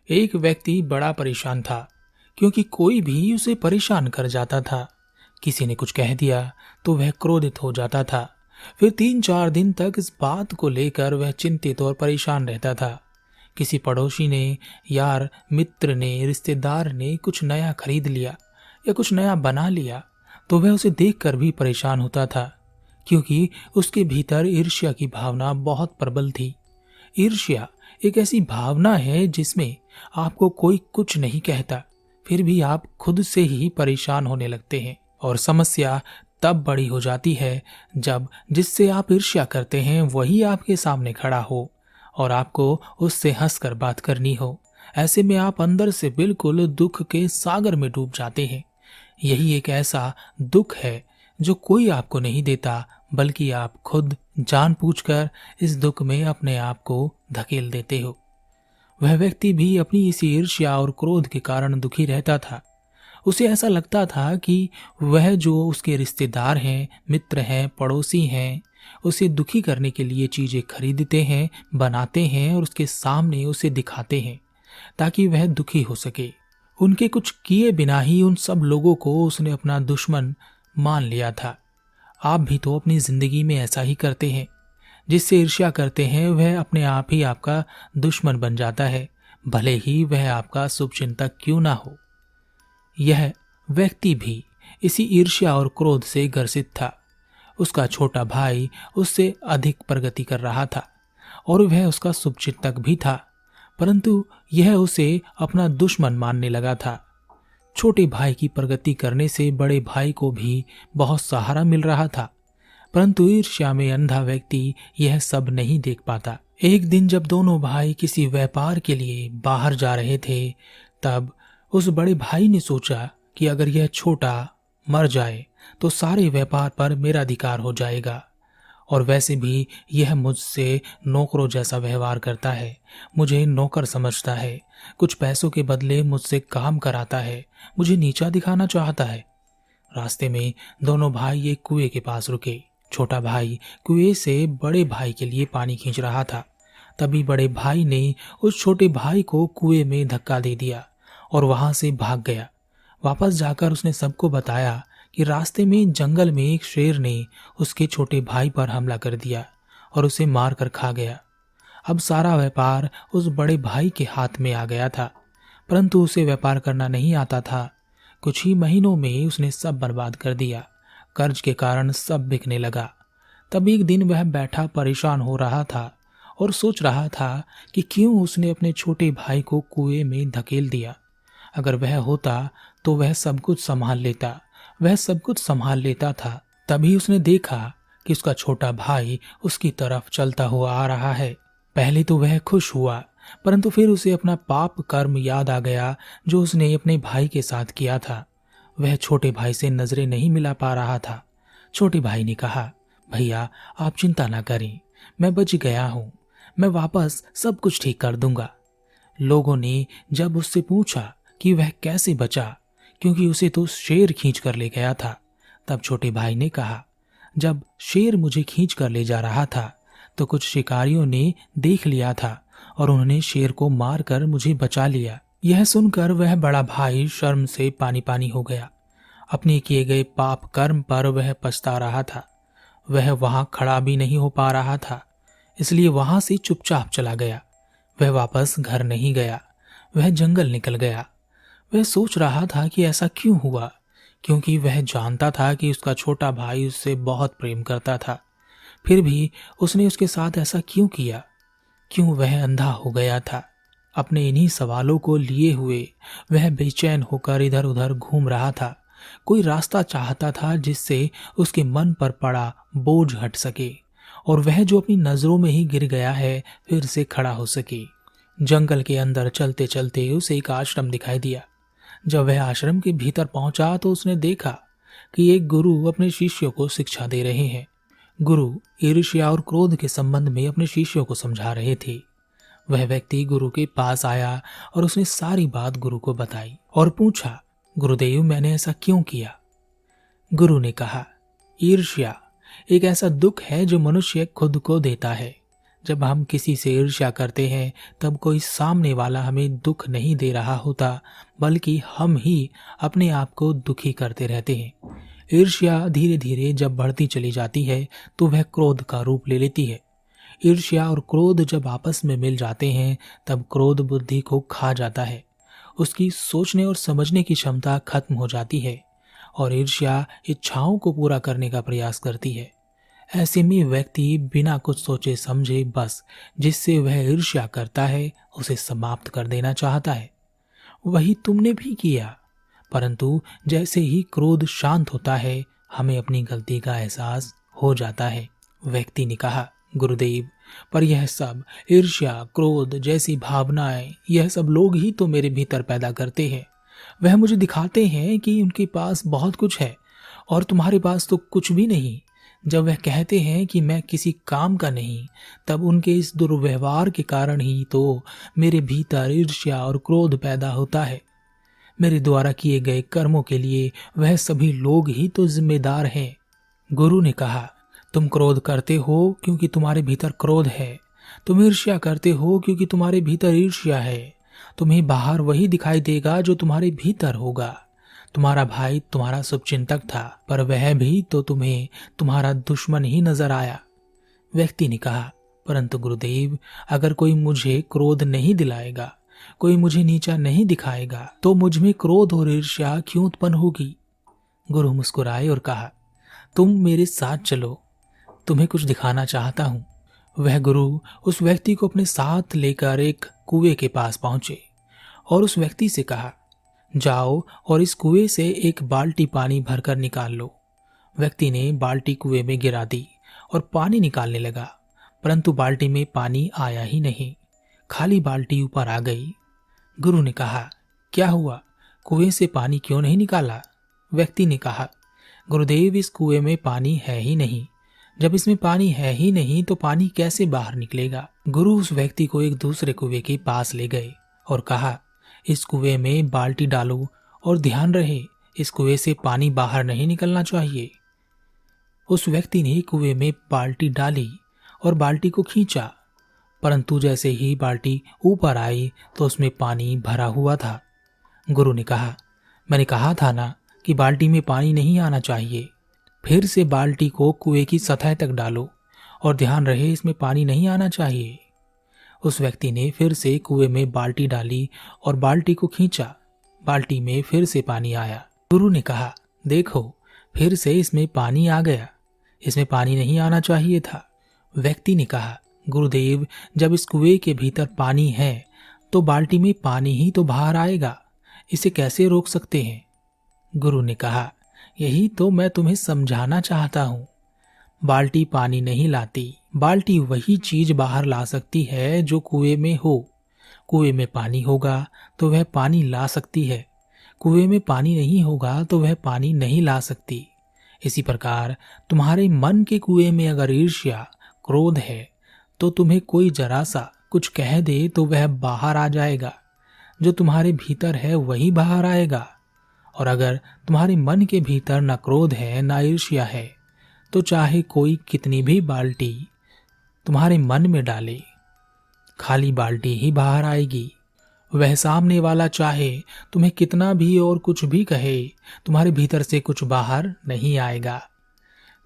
एक व्यक्ति बड़ा परेशान था क्योंकि कोई भी उसे परेशान कर जाता था। किसी ने कुछ कह दिया तो वह क्रोधित हो जाता था। फिर 3-4 दिन तक इस बात को लेकर वह चिंतित और परेशान रहता था। किसी पड़ोसी ने, यार, मित्र ने, रिश्तेदार ने कुछ नया खरीद लिया या कुछ नया बना लिया तो वह उसे देखकर भी परेशान होता था, क्योंकि उसके भीतर ईर्ष्या की भावना बहुत प्रबल थी। ईर्ष्या एक ऐसी भावना है जिसमें आपको कोई कुछ नहीं कहता, फिर भी आप खुद से ही परेशान होने लगते हैं। और समस्या तब बड़ी हो जाती है जब जिससे आप ईर्ष्या करते हैं वही आपके सामने खड़ा हो और आपको उससे हंसकर बात करनी हो। ऐसे में आप अंदर से बिल्कुल दुख के सागर में डूब जाते हैं। यही एक ऐसा दुख है जो कोई आपको नहीं देता, बल्कि आप खुद जानबूझकर इस दुख में अपने आप को धकेल देते हो। वह व्यक्ति भी अपनी इसी ईर्ष्या और क्रोध के कारण दुखी रहता था। उसे ऐसा लगता था कि वह जो उसके रिश्तेदार हैं, मित्र हैं, पड़ोसी हैं, उसे दुखी करने के लिए चीजें खरीदते हैं, बनाते हैं और उसके सामने उसे दिखाते हैं ताकि वह दुखी हो सके। उनके कुछ किए बिना ही उन सब लोगों को उसने अपना दुश्मन मान लिया था। आप भी तो अपनी जिंदगी में ऐसा ही करते हैं। जिससे ईर्ष्या करते हैं वह अपने आप ही आपका दुश्मन बन जाता है, भले ही वह आपका शुभचिंतक क्यों ना हो। यह व्यक्ति भी इसी ईर्ष्या और क्रोध से ग्रसित था। उसका छोटा भाई उससे अधिक प्रगति कर रहा था और वह उसका शुभचिंतक भी था, परंतु यह उसे अपना दुश्मन मानने लगा था। छोटे भाई की प्रगति करने से बड़े भाई को भी बहुत सहारा मिल रहा था, परंतु ईर्ष्या में अंधा व्यक्ति यह सब नहीं देख पाता। एक दिन जब दोनों भाई किसी व्यापार के लिए बाहर जा रहे थे, तब उस बड़े भाई ने सोचा कि अगर यह छोटा मर जाए तो सारे व्यापार पर मेरा अधिकार हो जाएगा। और वैसे भी यह मुझसे नौकरों जैसा व्यवहार करता है, मुझे नौकर समझता है, कुछ पैसों के बदले मुझसे काम कराता है, मुझे नीचा दिखाना चाहता है। रास्ते में दोनों भाई एक कुएं के पास रुके। छोटा भाई कुएं से बड़े भाई के लिए पानी खींच रहा था। तभी बड़े भाई ने उस छोटे भाई को कुएं में धक्का दे दिया और वहां से भाग गया। वापस जाकर उसने सबको बताया कि रास्ते में जंगल में एक शेर ने उसके छोटे भाई पर हमला कर दिया और उसे मार कर खा गया। अब सारा व्यापार उस बड़े भाई के हाथ में आ गया था, परंतु उसे व्यापार करना नहीं आता था। कुछ ही महीनों में उसने सब बर्बाद कर दिया। कर्ज के कारण सब बिकने लगा। तब एक दिन वह बैठा परेशान हो रहा था और सोच रहा था कि क्यों उसने अपने छोटे भाई को कुएं में धकेल दिया। अगर वह होता तो वह सब कुछ संभाल लेता, वह सब कुछ संभाल लेता था। तभी उसने देखा कि उसका छोटा भाई उसकी तरफ चलता हुआ आ रहा है। पहले तो वह खुश हुआ, परंतु फिर उसे अपना पाप कर्म याद आ गया जो उसने अपने भाई के साथ किया था। वह छोटे भाई से नजरें नहीं मिला पा रहा था। छोटे भाई ने कहा, भैया आप चिंता ना करें, मैं बच गया हूं, मैं वापस सब कुछ ठीक कर दूंगा। लोगों ने जब उससे पूछा कि वह कैसे बचा, क्योंकि उसे तो शेर खींच कर ले गया था, तब छोटे भाई ने कहा, जब शेर मुझे खींच कर ले जा रहा था तो कुछ शिकारियों ने देख लिया था और उन्होंने शेर को मारकर मुझे बचा लिया। यह सुनकर वह बड़ा भाई शर्म से पानी पानी हो गया। अपने किए गए पाप कर्म पर वह पछता रहा था। वह वहां खड़ा भी नहीं हो पा रहा था, इसलिए वहां से चुपचाप चला गया। वह वापस घर नहीं गया, वह जंगल निकल गया। वह सोच रहा था कि ऐसा क्यों हुआ, क्योंकि वह जानता था कि उसका छोटा भाई उससे बहुत प्रेम करता था। फिर भी उसने उसके साथ ऐसा क्यों किया? क्यों वह अंधा हो गया था? अपने इन्हीं सवालों को लिए हुए वह बेचैन होकर इधर उधर घूम रहा था। कोई रास्ता चाहता था जिससे उसके मन पर पड़ा बोझ हट सके और वह जो अपनी नजरों में ही गिर गया है फिर से खड़ा हो सके। जंगल के अंदर चलते चलते उसे एक आश्रम दिखाई दिया। जब वह आश्रम के भीतर पहुंचा तो उसने देखा कि एक गुरु अपने शिष्यों को शिक्षा दे रहे हैं। गुरु ईर्ष्या और क्रोध के संबंध में अपने शिष्यों को समझा रहे थे। वह व्यक्ति गुरु के पास आया और उसने सारी बात गुरु को बताई और पूछा, गुरुदेव मैंने ऐसा क्यों किया? गुरु ने कहा, ईर्ष्या एक ऐसा दुख है जो मनुष्य खुद को देता है। जब हम किसी से ईर्ष्या करते हैं तब कोई सामने वाला हमें दुख नहीं दे रहा होता, बल्कि हम ही अपने आप को दुखी करते रहते हैं। ईर्ष्या धीरे धीरे जब बढ़ती चली जाती है तो वह क्रोध का रूप ले लेती है। ईर्ष्या और क्रोध जब आपस में मिल जाते हैं तब क्रोध बुद्धि को खा जाता है। उसकी सोचने और समझने की क्षमता खत्म हो जाती है और ईर्ष्या इच्छाओं को पूरा करने का प्रयास करती है। ऐसे में व्यक्ति बिना कुछ सोचे समझे बस जिससे वह ईर्ष्या करता है उसे समाप्त कर देना चाहता है। वही तुमने भी किया, परंतु जैसे ही क्रोध शांत होता है हमें अपनी गलती का एहसास हो जाता है। व्यक्ति ने कहा, गुरुदेव, पर यह सब ईर्ष्या, क्रोध जैसी भावनाएं, यह सब लोग ही तो मेरे भीतर पैदा करते हैं। वह मुझे दिखाते हैं कि उनके पास बहुत कुछ है और तुम्हारे पास तो कुछ भी नहीं। जब वह कहते हैं कि मैं किसी काम का नहीं, तब उनके इस दुर्व्यवहार के कारण ही तो मेरे भीतर ईर्ष्या और क्रोध पैदा होता है। मेरे द्वारा किए गए कर्मों के लिए वह सभी लोग ही तो जिम्मेदार हैं। गुरु ने कहा, तुम क्रोध करते हो क्योंकि तुम्हारे भीतर क्रोध है। तुम ईर्ष्या करते हो क्योंकि तुम्हारे भीतर ईर्ष्या है। तुम्हें बाहर वही दिखाई देगा जो तुम्हारे भीतर होगा। तुम्हारा भाई तुम्हारा शुभचिंतक था, पर वह भी तो तुम्हें तुम्हारा दुश्मन ही नजर आया। व्यक्ति ने कहा, परंतु गुरुदेव, अगर कोई मुझे क्रोध नहीं दिलाएगा, कोई मुझे नीचा नहीं दिखाएगा, तो मुझ में क्रोध और ईर्ष्या क्यों उत्पन्न होगी? गुरु मुस्कुराए और कहा, तुम मेरे साथ चलो, तुम्हें कुछ दिखाना चाहता हूं। वह गुरु उस व्यक्ति को अपने साथ लेकर एक कुएं के पास पहुंचे और उस व्यक्ति से कहा, जाओ और इस कुएं से एक बाल्टी पानी भरकर निकाल लो। व्यक्ति ने बाल्टी कुएं में गिरा दी और पानी निकालने लगा, परंतु बाल्टी में पानी आया ही नहीं, खाली बाल्टी ऊपर आ गई। गुरु ने कहा, क्या हुआ, कुएं से पानी क्यों नहीं निकाला? व्यक्ति ने कहा, गुरुदेव, इस कुएं में पानी है ही नहीं। जब इसमें पानी है ही नहीं तो पानी कैसे बाहर निकलेगा? गुरु उस व्यक्ति को एक दूसरे कुएं के पास ले गए और कहा, इस कुएं में बाल्टी डालो और ध्यान रहे, इस कुएं से पानी बाहर नहीं निकलना चाहिए। उस व्यक्ति ने कुएं में बाल्टी डाली और बाल्टी को खींचा, परंतु जैसे ही बाल्टी ऊपर आई तो उसमें पानी भरा हुआ था। गुरु ने कहा, मैंने कहा था ना कि बाल्टी में पानी नहीं आना चाहिए। फिर से बाल्टी को कुएं की सतह तक डालो और ध्यान रहे, इसमें पानी नहीं आना चाहिए। उस व्यक्ति ने फिर से कुएं में बाल्टी डाली और बाल्टी को खींचा, बाल्टी में फिर से पानी आया। गुरु ने कहा, देखो, फिर से इसमें पानी आ गया, इसमें पानी नहीं आना चाहिए था। व्यक्ति ने कहा, गुरुदेव, जब इस कुएं के भीतर पानी है तो बाल्टी में पानी ही तो बाहर आएगा, इसे कैसे रोक सकते हैं? गुरु ने कहा, यही तो मैं तुम्हें समझाना चाहता हूं। बाल्टी पानी नहीं लाती, बाल्टी वही चीज बाहर ला सकती है जो कुएं में हो। कुएं में पानी होगा तो वह पानी ला सकती है, कुएं में पानी नहीं होगा तो वह पानी नहीं ला सकती। इसी प्रकार तुम्हारे मन के कुएं में अगर ईर्ष्या, क्रोध है तो तुम्हें कोई जरा सा कुछ कह दे तो वह बाहर आ जाएगा। जो तुम्हारे भीतर है वही बाहर आएगा। और अगर तुम्हारे मन के भीतर न क्रोध है न ईर्ष्या है तो चाहे कोई कितनी भी बाल्टी तुम्हारे मन में डाले, खाली बाल्टी ही बाहर आएगी। वह सामने वाला चाहे तुम्हें कितना भी और कुछ भी कहे, तुम्हारे भीतर से कुछ बाहर नहीं आएगा।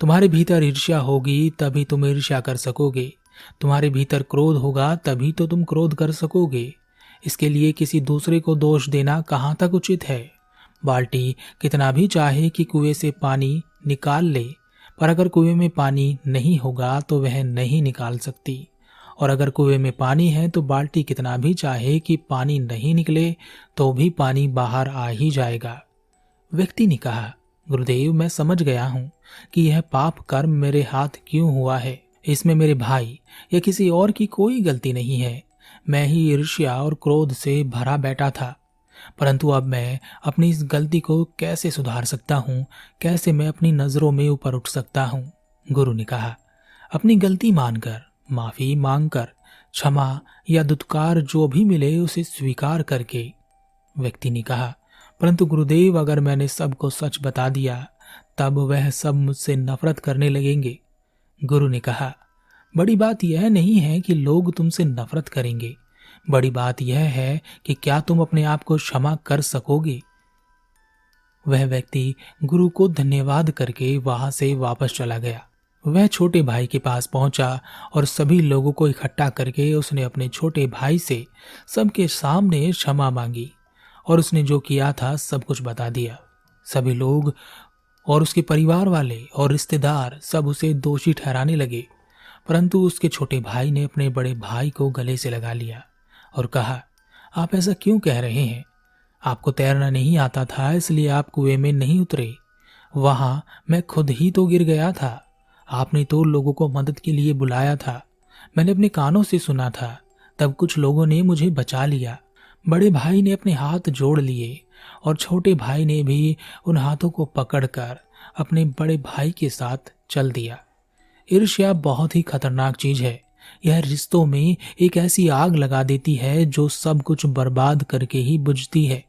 तुम्हारे भीतर ईर्ष्या होगी तभी तुम ईर्ष्या कर सकोगे, तुम्हारे भीतर क्रोध होगा तभी तो तुम क्रोध कर सकोगे। इसके लिए किसी दूसरे को दोष देना कहाँ तक उचित है? बाल्टी कितना भी चाहे कि कुएं से पानी निकाल ले, पर अगर कुएं में पानी नहीं होगा तो वह नहीं निकाल सकती। और अगर कुएं में पानी है तो बाल्टी कितना भी चाहे कि पानी नहीं निकले तो भी पानी बाहर आ ही जाएगा। व्यक्ति ने कहा, गुरुदेव, मैं समझ गया हूं कि यह पाप कर्म मेरे हाथ क्यों हुआ है। इसमें मेरे भाई या किसी और की कोई गलती नहीं है। मैं ही ईर्ष्या और क्रोध से भरा बैठा था, परंतु अब मैं अपनी इस गलती को कैसे सुधार सकता हूँ? कैसे मैं अपनी नजरों में ऊपर उठ सकता हूँ? गुरु ने कहा, अपनी गलती मानकर, माफी मांगकर, क्षमा या दुत्कार जो भी मिले उसे स्वीकार करके। व्यक्ति ने कहा, परंतु गुरुदेव, अगर मैंने सबको सच बता दिया तब वह सब मुझसे नफरत करने लगेंगे। गुरु ने कहा, बड़ी बात यह नहीं है कि लोग तुमसे नफरत करेंगे, बड़ी बात यह है कि क्या तुम अपने आप को क्षमा कर सकोगे। वह व्यक्ति गुरु को धन्यवाद करके वहां से वापस चला गया। वह छोटे भाई के पास पहुंचा और सभी लोगों को इकट्ठा करके उसने अपने छोटे भाई से सबके सामने क्षमा मांगी और उसने जो किया था सब कुछ बता दिया। सभी लोग और उसके परिवार वाले और रिश्तेदार सब उसे दोषी ठहराने लगे, परंतु उसके छोटे भाई ने अपने बड़े भाई को गले से लगा लिया और कहा, आप ऐसा क्यों कह रहे हैं? आपको तैरना नहीं आता था इसलिए आप कुएं में नहीं उतरे। वहां मैं खुद ही तो गिर गया था। आपने तो लोगों को मदद के लिए बुलाया था। मैंने अपने कानों से सुना था। तब कुछ लोगों ने मुझे बचा लिया। बड़े भाई ने अपने हाथ जोड़ लिए और छोटे भाई ने भी उन हाथों को पकड़कर अपने बड़े भाई के साथ चल दिया। ईर्ष्या बहुत ही खतरनाक चीज है। यह रिश्तों में एक ऐसी आग लगा देती है जो सब कुछ बर्बाद करके ही बुझती है।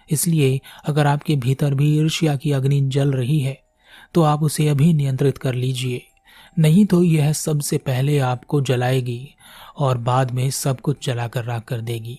इसलिए अगर आपके भीतर भी ईर्ष्या की अग्नि जल रही है तो आप उसे अभी नियंत्रित कर लीजिए, नहीं तो यह सबसे पहले आपको जलाएगी और बाद में सब कुछ जलाकर राख कर देगी।